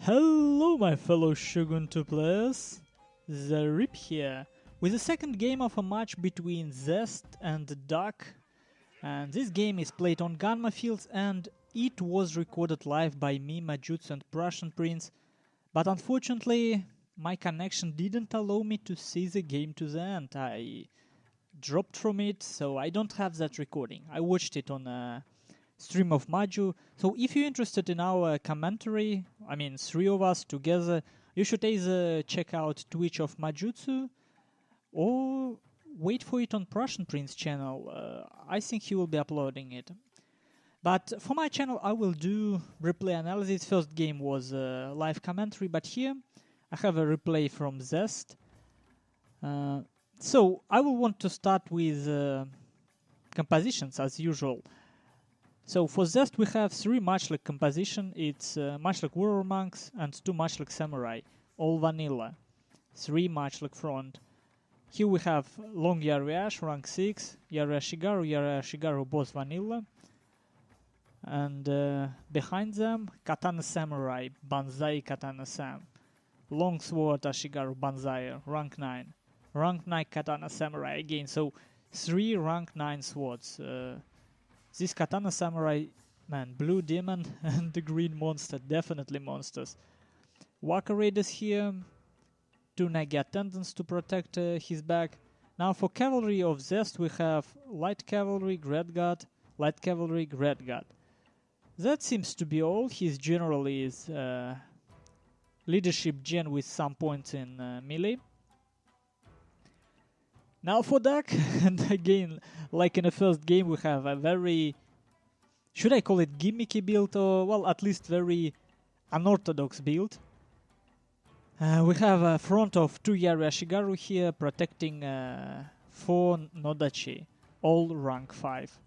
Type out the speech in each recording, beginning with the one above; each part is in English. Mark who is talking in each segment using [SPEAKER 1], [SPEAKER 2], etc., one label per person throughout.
[SPEAKER 1] Hello my fellow Shogun 2 players, Zaript here, with the second game of a match between Zest and Duck. And this game is played on Ganma fields and it was recorded live by me, Majutsu and Prussian Prince, but unfortunately my connection didn't allow me to see the game to the end. I dropped from it, so I don't have that recording. I watched it on a stream of Maju. So if you're interested in our commentary, I mean 3 of us together, you should either check out Twitch of Majutsu or wait for it on Prussian Prince channel. I think he will be uploading it. But for my channel I will do replay analysis. First game was live commentary, but here I have a replay from Zest. So I will want to start with compositions as usual. So for Zest we have 3 matchlock composition. It's matchlock warrior monks and 2 matchlock samurai, all vanilla. 3 matchlock front. Here we have long Yariash, rank 6, Yariashigaru both vanilla. And behind them, Katana Samurai, Banzai Katana Sam. Long Sword Ashigaru Banzai, rank 9. Rank 9 Katana Samurai again, so 3 rank 9 swords. This Katana Samurai, man, blue demon and the green monster, definitely monsters. Waka Raiders here, 2 Nagi attendants to protect his back. Now for cavalry of Zest we have light cavalry, Great God, light cavalry, Great God. That seems to be all. His general is leadership gen with some points in melee. Now for Duck, and again, like in the first game, we have a very, should I call it gimmicky build, or, well, at least very unorthodox build. We have a front of 2 Yariashigaru here, protecting 4 Nodachi, all rank 5.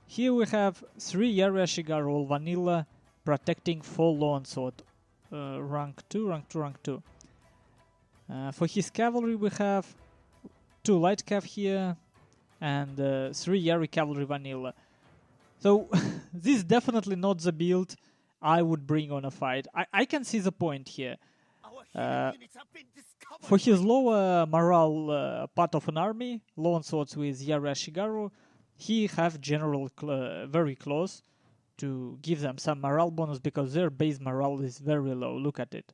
[SPEAKER 1] Here we have 3 Yariashigaru, all vanilla, protecting 4 Longsword, rank 2, rank 2, rank 2. For his cavalry we have 2 light cav here and 3 Yari cavalry vanilla. So this is definitely not the build I would bring on a fight. I can see the point here. For his lower morale part of an army, lone swords with Yariashigaru, he have general very close to give them some morale bonus because their base morale is very low. Look at it.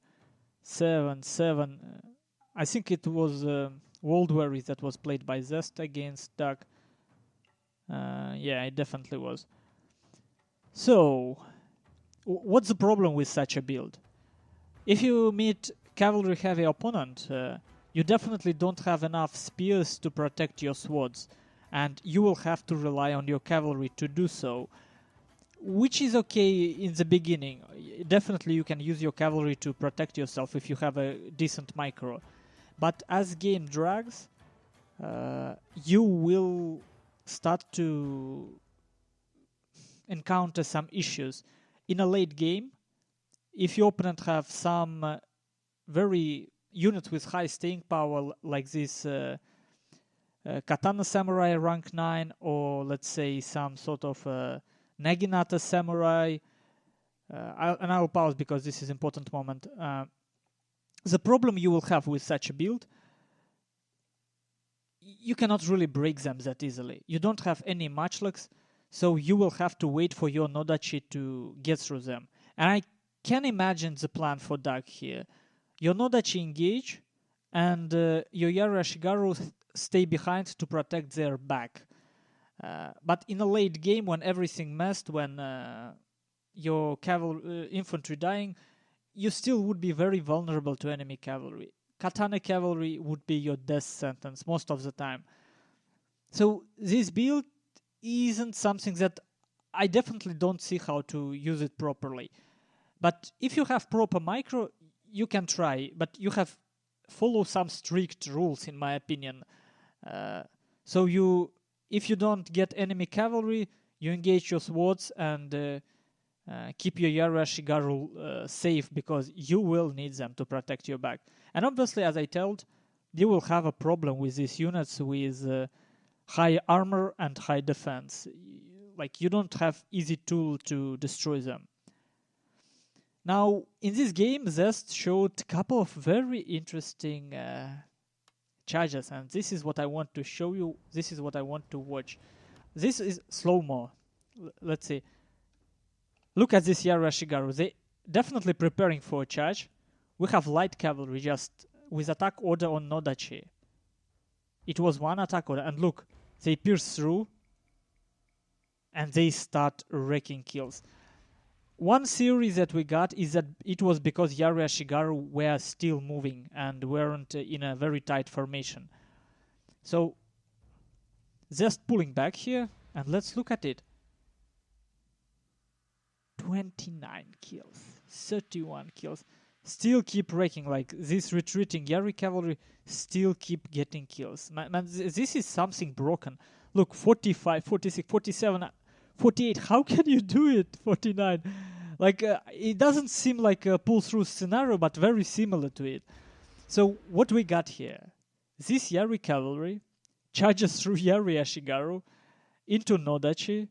[SPEAKER 1] 7, 7. I think it was World Warriors that was played by Zest against Duck. Yeah, it definitely was. So, what's the problem with such a build? If you meet cavalry heavy opponent, you definitely don't have enough spears to protect your swords, and you will have to rely on your cavalry to do so, which is okay in the beginning. Definitely you can use your cavalry to protect yourself if you have a decent micro. But as game drags, you will start to encounter some issues. In a late game, if your opponent have some very units with high staying power like this Katana Samurai rank 9, or let's say some sort of Naginata Samurai, and I'll pause because this is an important moment. The problem you will have with such a build, you cannot really break them that easily. You don't have any matchlocks, so you will have to wait for your Nodachi to get through them. And I can imagine the plan for Duck here. Your Nodachi engage, and your Yariashigaru stay behind to protect their back. But in a late game, when everything messed, when your infantry dying, you still would be very vulnerable to enemy cavalry. Katana cavalry would be your death sentence most of the time. So this build isn't something that I definitely don't see how to use it properly. But if you have proper micro, you can try, but you have follow some strict rules in my opinion. So if you don't get enemy cavalry, you engage your swords and keep your Yariashigaru safe because you will need them to protect your back. And obviously, as I told, you will have a problem with these units with high armor and high defense. Like, you don't have easy tool to destroy them. Now, in this game, Zest showed a couple of very interesting charges, and this is what I want to show you. This is what I want to watch. This is slow-mo. Let's see. Look at this Yaru Ashigaru. They definitely preparing for a charge. We have light cavalry just with attack order on Nodachi. It was one attack order, and look, they pierce through and they start wrecking kills. One theory that we got is that it was because Yaru Ashigaru were still moving and weren't in a very tight formation. So, just pulling back here, and let's look at it. 29 kills, 31 kills. Still keep wrecking, like this retreating Yaru cavalry still keep getting kills. Man, this is something broken. Look, 45, 46, 47, 48. How can you do it? 49. Like, it doesn't seem like a pull-through scenario, but very similar to it. So, what we got here? This Yaru cavalry charges through Yaru Ashigaru into Nodachi,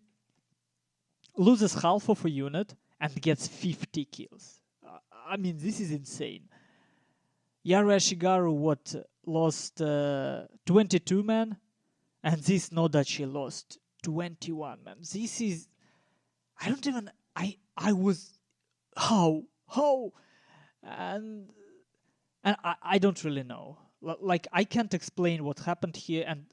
[SPEAKER 1] loses half of a unit, and gets 50 kills. I mean, this is insane. Yaru Ashigaru, lost 22 men, and this Nodachi lost 21 men. This is... I don't even... I was... How? And I don't really know. Like, I can't explain what happened here, and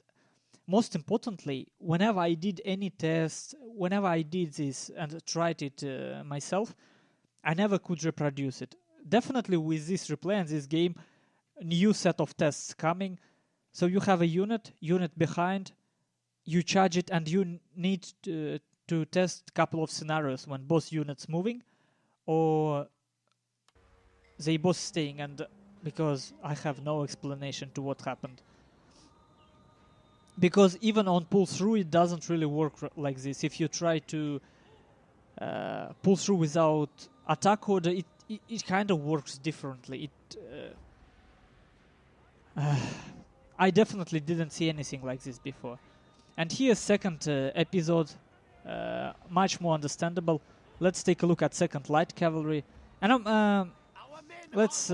[SPEAKER 1] most importantly, whenever I did any tests, whenever I did this and tried it myself, I never could reproduce it. Definitely with this replay and this game, new set of tests coming. So you have a unit behind, you charge it, and you need to test a couple of scenarios when both units moving or they both staying, and because I have no explanation to what happened. Because even on pull through, it doesn't really work like this. If you try to pull through without attack order, it kind of works differently. I definitely didn't see anything like this before. And here's second episode, much more understandable. Let's take a look at second light cavalry. And let's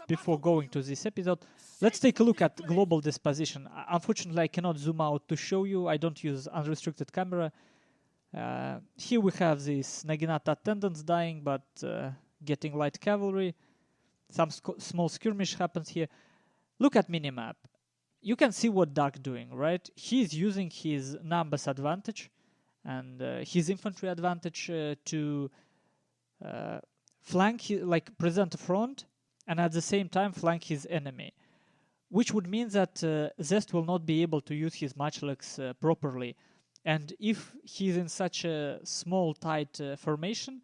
[SPEAKER 1] before going to this episode, let's take a look at global disposition. Unfortunately, I cannot zoom out to show you. I don't use unrestricted camera. Here we have this Naginata attendants dying, but getting light cavalry. Some small skirmish happens here. Look at minimap. You can see what Duck doing, right? He's using his numbers advantage and his infantry advantage to flank, like present a front, and at the same time flank his enemy. Which would mean that Zest will not be able to use his matchlocks properly. And if he's in such a small, tight formation,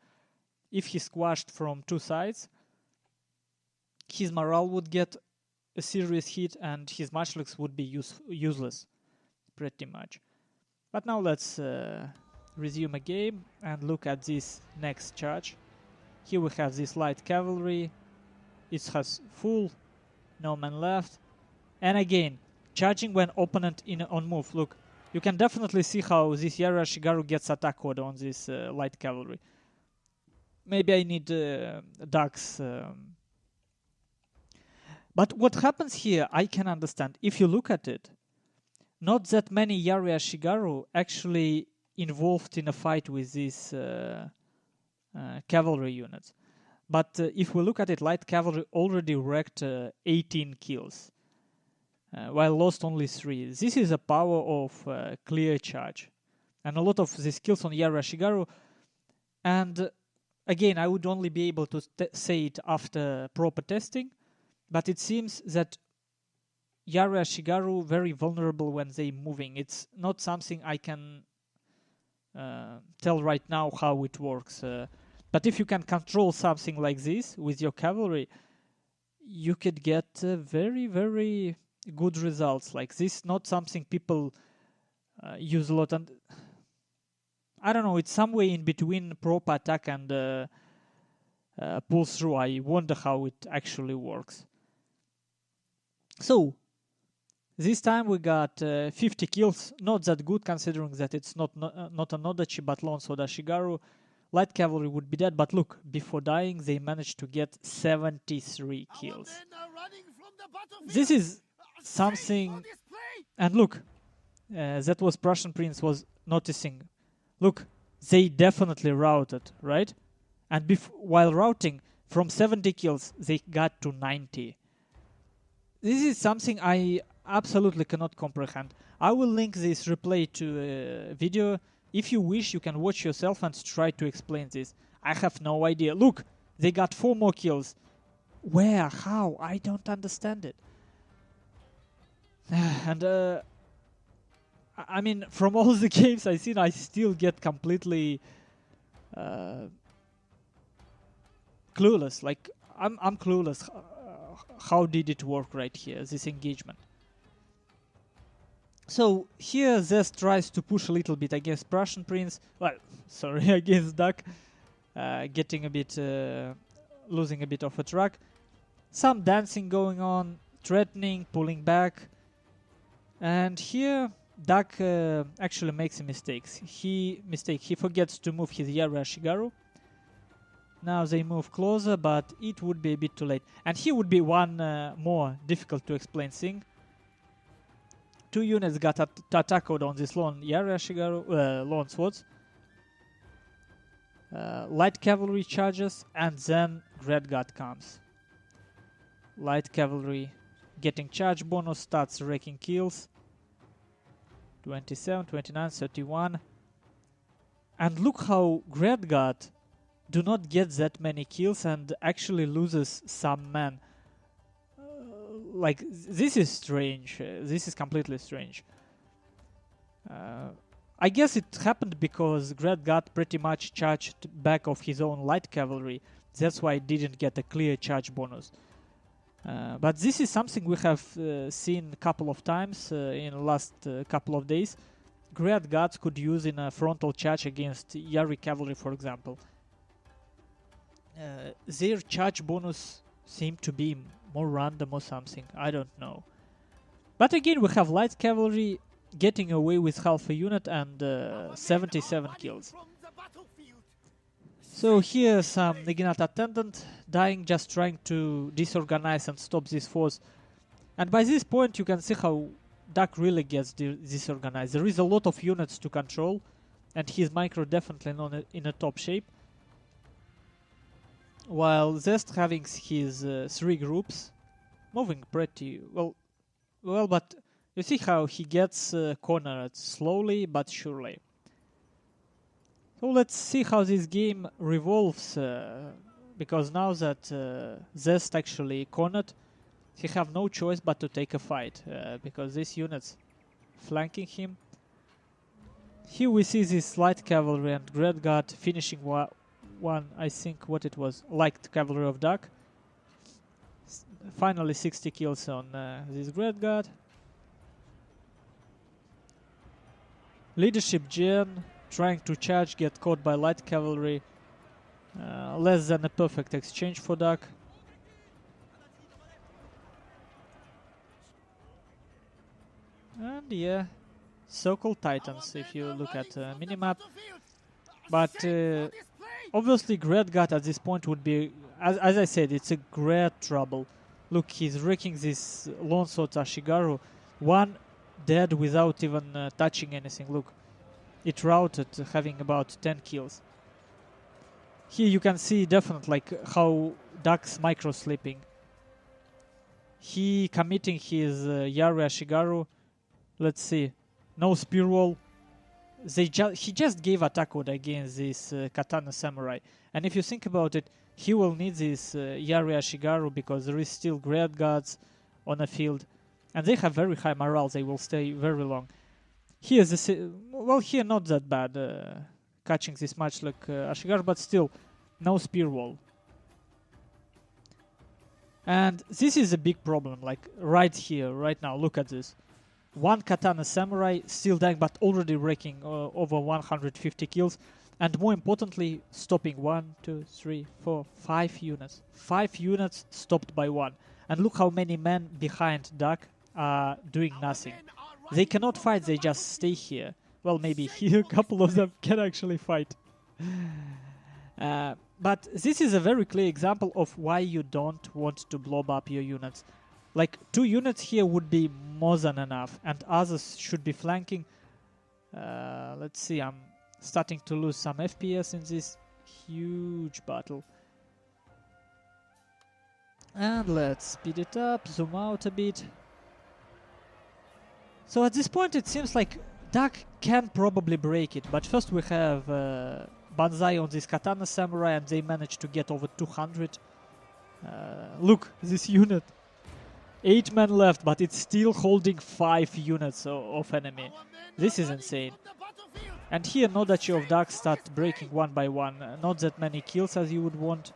[SPEAKER 1] if he's squashed from two sides, his morale would get a serious hit and his matchlocks would be useless, pretty much. But now let's resume a game and look at this next charge. Here we have this light cavalry. It has full, no man left. And again, charging when opponent on move. Look, you can definitely see how this Yaru Ashigaru gets attack order on this light cavalry. Maybe I need Ducks. But what happens here, I can understand. If you look at it, not that many Yaru Ashigaru actually involved in a fight with these cavalry units. But if we look at it, light cavalry already wrecked 18 kills, while lost only 3. This is a power of clear charge. And a lot of these kills on Yaru Ashigaru. And again, I would only be able to say it after proper testing. But it seems that Yaru Ashigaru very vulnerable when they moving. It's not something I can tell right now how it works. But if you can control something like this with your cavalry, you could get very, very good results. Like this, not something people use a lot. And I don't know, it's somewhere in between proper attack and pull through. I wonder how it actually works. So, this time we got 50 kills. Not that good considering that it's not a Nodachi but Lone Sword Ashigaru. light cavalry would be dead. But look, before dying, they managed to get 73 kills. This is something. And look, that was Prussian Prince was noticing. Look, they definitely routed, right? And while routing, from 70 kills, they got to 90. This is something I absolutely cannot comprehend. I will link this replay to a video. If you wish, you can watch yourself and try to explain this. I have no idea. Look, they got 4 more kills. Where? How? I don't understand it. And I mean, from all the games I've seen, I still get completely clueless. Like, I'm clueless. How did it work right here, this engagement? So here Zest tries to push a little bit against Prussian Prince. Well, sorry, against Duck. Getting a bit, losing a bit of a track. Some dancing going on, threatening, pulling back. And here Duck actually makes a mistake. He forgets to move his Yari Ashigaru. Now they move closer, but it would be a bit too late. And here would be one more difficult to explain thing. 2 units got attacked on this lone Yari Ashigaru, lone swords. Light cavalry charges, and then Great God comes. Light cavalry getting charge bonus, starts wrecking kills. 27, 29, 31. And look how Great God do not get that many kills and actually loses some men. Like, this is strange. This is completely strange. I guess it happened because Great God pretty much charged back of his own light cavalry. That's why it didn't get a clear charge bonus. But this is something we have seen a couple of times in the last couple of days. Great Gods could use in a frontal charge against Yari cavalry, for example. Their charge bonus seemed to be more random or something. I don't know. But again, we have light cavalry getting away with half a unit and 77 kills. So here some Ignat attendant dying, just trying to disorganize and stop this force. And by this point you can see how Duck really gets disorganized. There is a lot of units to control, and his micro definitely not in a top shape. While Zest having his 3 groups moving pretty well, but you see how he gets cornered slowly but surely. So let's see how this game revolves, because now that Zest actually cornered, he have no choice but to take a fight, because these units flanking him. Here we see this light cavalry and Great God finishing one, I think what it was, light cavalry of Duck. Finally 60 kills on this Great God. Leadership Gen trying to charge, get caught by light cavalry. Less than a perfect exchange for Duck. And yeah, so-called Titans if you look at minimap. But obviously Great God at this point would be, as I said, it's a great trouble. Look, he's wrecking this lone sword Ashigaru. One dead without even touching anything. Look, it routed, having about 10 kills. Here you can see definitely like how Duck's micro sleeping. He committing his Yari Ashigaru. Let's see, no spear wall. He just gave attack code against this Katana Samurai. And if you think about it, he will need this Yari Ashigaru because there is still Great Gods on the field. And they have very high morale, they will stay very long. Here, here not that bad, catching this much like Ashigaru, but still, no spear wall. And this is a big problem, like right here, right now, look at this. One Katana Samurai still dying, but already wrecking over 150 kills. And more importantly, stopping 1, 2, 3, 4, 5 units. 5 units stopped by one. And look how many men behind Duck are doing nothing. They cannot fight, they just stay here. Well, maybe here a couple of them can actually fight. But this is a very clear example of why you don't want to blob up your units. Like 2 units here would be more than enough, and others should be flanking. Let's see, I'm starting to lose some FPS in this huge battle. And let's speed it up, zoom out a bit. So at this point it seems like Duck can probably break it, but first we have Banzai on this Katana Samurai, and they managed to get over 200. Look, this unit. 8 men left, but it's still holding 5 units of enemy. This is insane. And here Nodachi of Duck start breaking one by one. Not that many kills as you would want.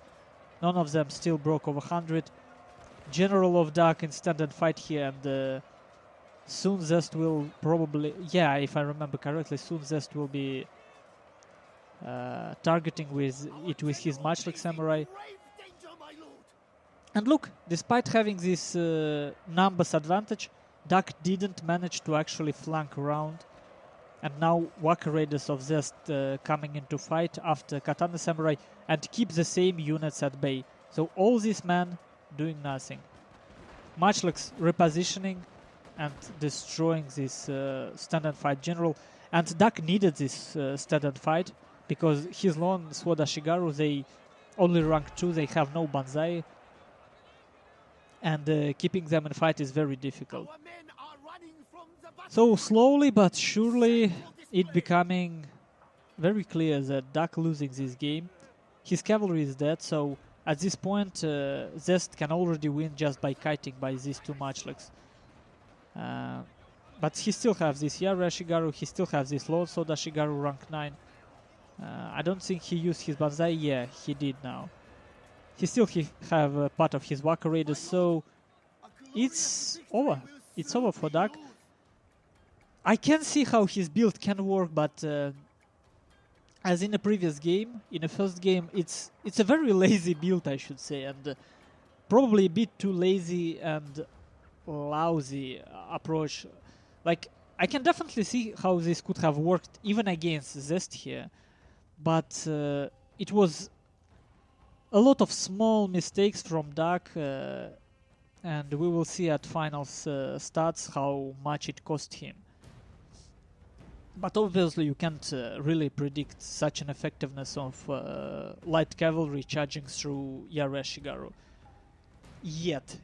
[SPEAKER 1] None of them still broke over 100. General of Duck in standard fight here, and soon Zest will probably... Yeah, if I remember correctly, soon Zest will be targeting with his Matchlock Samurai. And look, despite having this numbers advantage, Duck didn't manage to actually flank around. And now Waka Raiders of Zest coming into fight after Katana Samurai and keep the same units at bay. So all these men doing nothing. Matchlocks repositioning and destroying this standard fight general. And Duck needed this standard fight because his lone Sword Ashigaru, they only rank 2, they have no Banzai. And keeping them in fight is very difficult. So slowly but surely it becoming very clear that Duck losing this game. His cavalry is dead, so at this point Zest can already win just by kiting by these 2 Matchlocks. But he still has this Yari Ashigaru, he still has this Lord Sword Ashigaru rank 9. I don't think he used his Banzai. Yeah, he did now. He still have part of his Waka Raiders, so it's over. It's over for Duck. I can see how his build can work, but as in the previous game, in the first game, it's a very lazy build, I should say, and probably a bit too lazy and lousy approach. Like, I can definitely see how this could have worked even against Zest here, but it was a lot of small mistakes from Duck, and we will see at finals stats how much it cost him. But obviously you can't really predict such an effectiveness of light cavalry charging through Yari Ashigaru. Yet.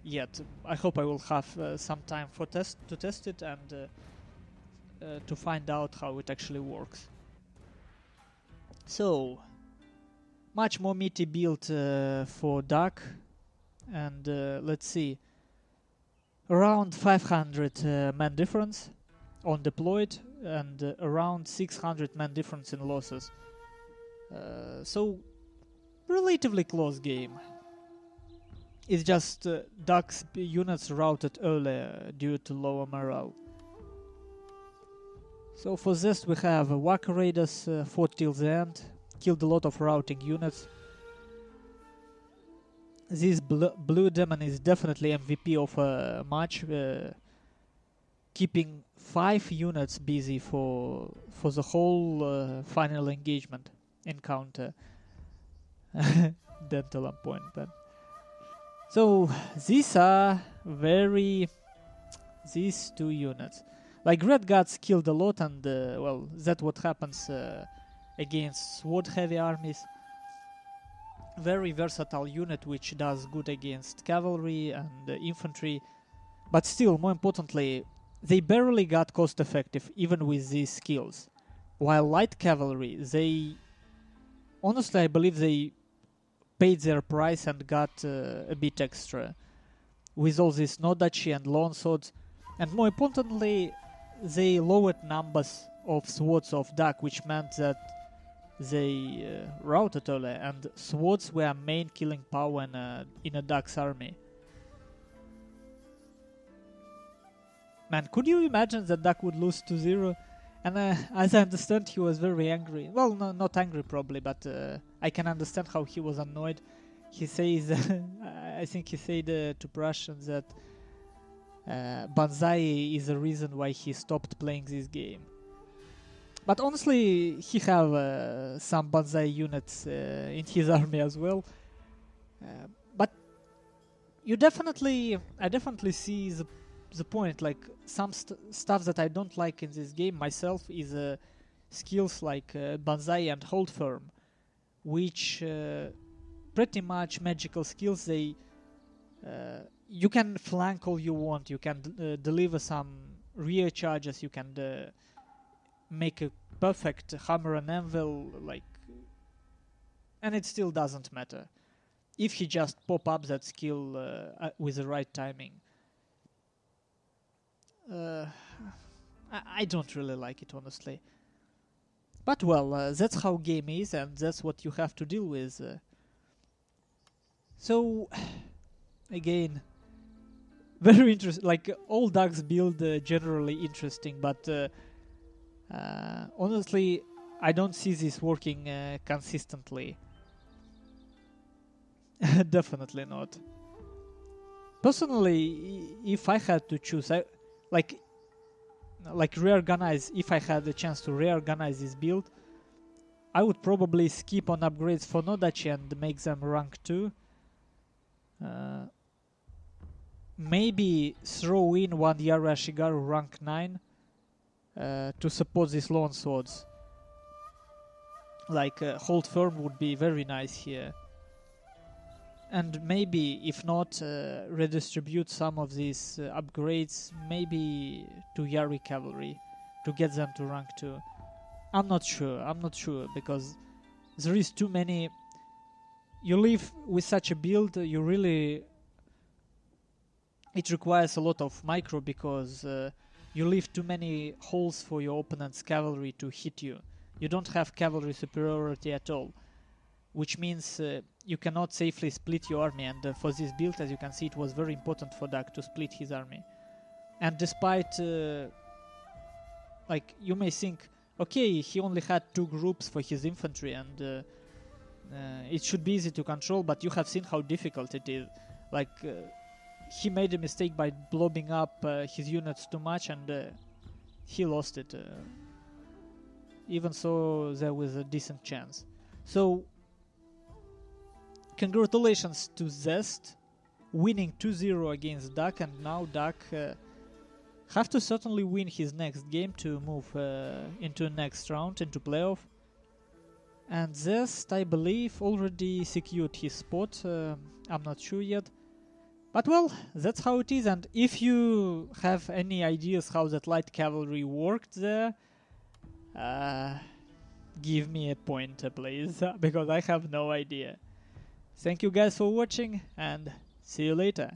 [SPEAKER 1] I hope I will have some time to test it and to find out how it actually works. So, much more meaty build for Duck, and let's see, around 500 man difference on deployed, and around 600 man difference in losses. So, relatively close game. It's just Duck's units routed earlier due to lower morale. So for Zest we have Waka Raiders fought till the end, killed a lot of routing units. This Blue Demon is definitely MVP of a match, keeping 5 units busy for the whole final engagement encounter. Dental appointment. So these are these 2 units. Like Red Guards killed a lot, and well, that's what happens against sword heavy armies. Very versatile unit which does good against cavalry and infantry, but still, more importantly, they barely got cost effective even with these skills. While light cavalry, they honestly, I believe they paid their price and got a bit extra with all this Nodachi and long swords, and more importantly, they lowered numbers of swords of Duck, which meant that they routed early, and swords were main killing power in a Duck's army. Man, could you imagine that Duck would lose 2-0? And as I understand, he was very angry. Well, no, not angry probably, but I can understand how he was annoyed. He says, I think he said to Prussians that Banzai is the reason why he stopped playing this game. But honestly, he have some banzai units in his army as well. But I definitely see the point. Like some stuff that I don't like in this game myself is skills like banzai and hold firm, which pretty much magical skills. They you can flank all you want. You can deliver some rear charges. You can make a perfect hammer and anvil, like, and it still doesn't matter if he just pop up that skill with the right timing. I don't really like it, honestly. But well, that's how game is, and that's what you have to deal with. So, again, very interesting. Like all Doug's build generally interesting, but honestly, I don't see this working consistently. Definitely not. Personally, if I had to choose, I like reorganize. If I had the chance to reorganize this build, I would probably skip on upgrades for Nodachi and make them rank 2. Maybe throw in one Yara Shigaru rank 9 to support these long swords. Like hold firm would be very nice here. And maybe, if not, redistribute some of these upgrades, maybe to Yari Cavalry, to get them to rank 2. I'm not sure, because there is too many. You live with such a build, you really. It requires a lot of micro, because you leave too many holes for your opponent's cavalry to hit you. You don't have cavalry superiority at all, which means you cannot safely split your army, and for this build, as you can see, it was very important for Doug to split his army. And despite, like, you may think, okay, he only had 2 groups for his infantry, and it should be easy to control, but you have seen how difficult it is. Like, he made a mistake by blowing up his units too much, and he lost it. Even so, there was a decent chance. So, congratulations to Zest, winning 2-0 against Duck, and now Duck have to certainly win his next game to move into next round, into playoff. And Zest, I believe, already secured his spot. I'm not sure yet. But well, that's how it is. And if you have any ideas how that light cavalry worked there, give me a pointer, please, because I have no idea. Thank you guys for watching, and see you later.